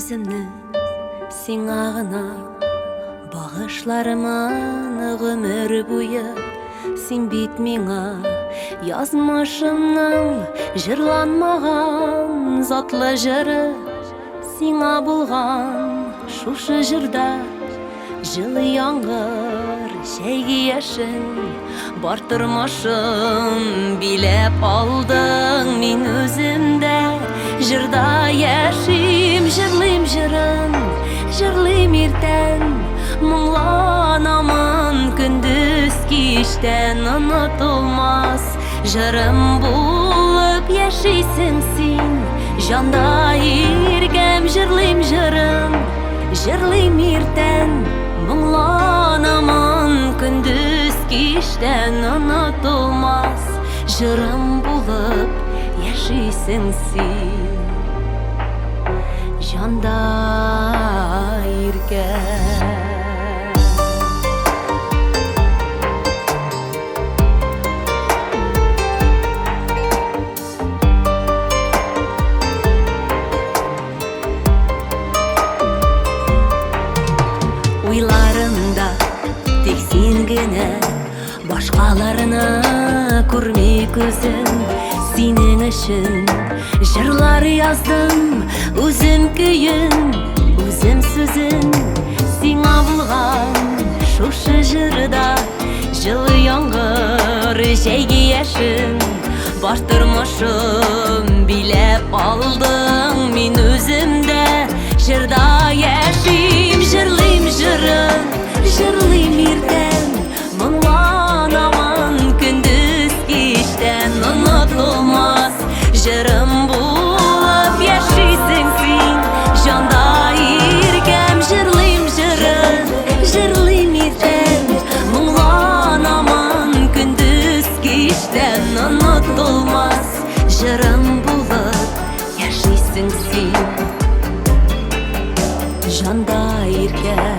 өзімні сиңағына бағышларымын ғұмыр бойы. Сен бит миңа язмышымның жырланмаған затлы жыры. Сиңа булган шушы жырда жылы яңгыр шәйге яшын бар тормышын билеп алдың мин өзімдә. Жырда яшим, жырлыйм жырын, жырлыйм иртән, мұңланамын күндіз киштән. Онытылмас жырым булып яшисең син, жанда иркәм. Жырлыйм жырын, жырлыйм иртән, мұңланамын күндіз киштән. Онытылмас жырым булып яшисең син, жанда иркәм. Уйларымда тек сен генә, башкаларны күрмей күзем. Синең өчен жырлар яздым, үзем көйен, үзем сүзен. Сиңа булган шушы жырда жылы яңгыр җәйге яшен бар тормышым билеп алдың мин үземдә. Жырда яшим, жырлыйм жырын, жырлыйм иртән, мұңланамын күндіз киштән. Онытылмас жырым булып яшисең син, жанда иркәм. Жырлыйм жырын, жырлыйм иртән, мұңланамын күндіз киштән. Онытылмас жырым булып яшисең син, жанда иркәм.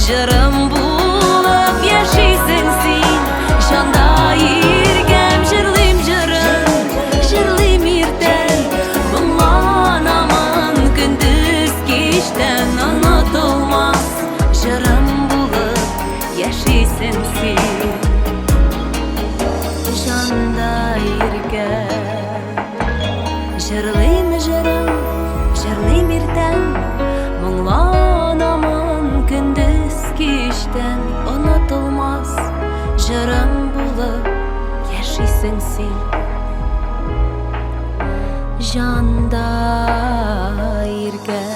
Жырым булып яшисең син, жанда иркәм. Жырлыйм жырын, жырлыйм иртән, мұңланамын күндіз киштән. Онытылмас жырым булып яшисең син, жанда иркәм. Жырлыйм жырын, жырлыйм иртән, мұңланамын күндіз киштән. Онытылмас жырым булып яшисең син, жанда иркәм.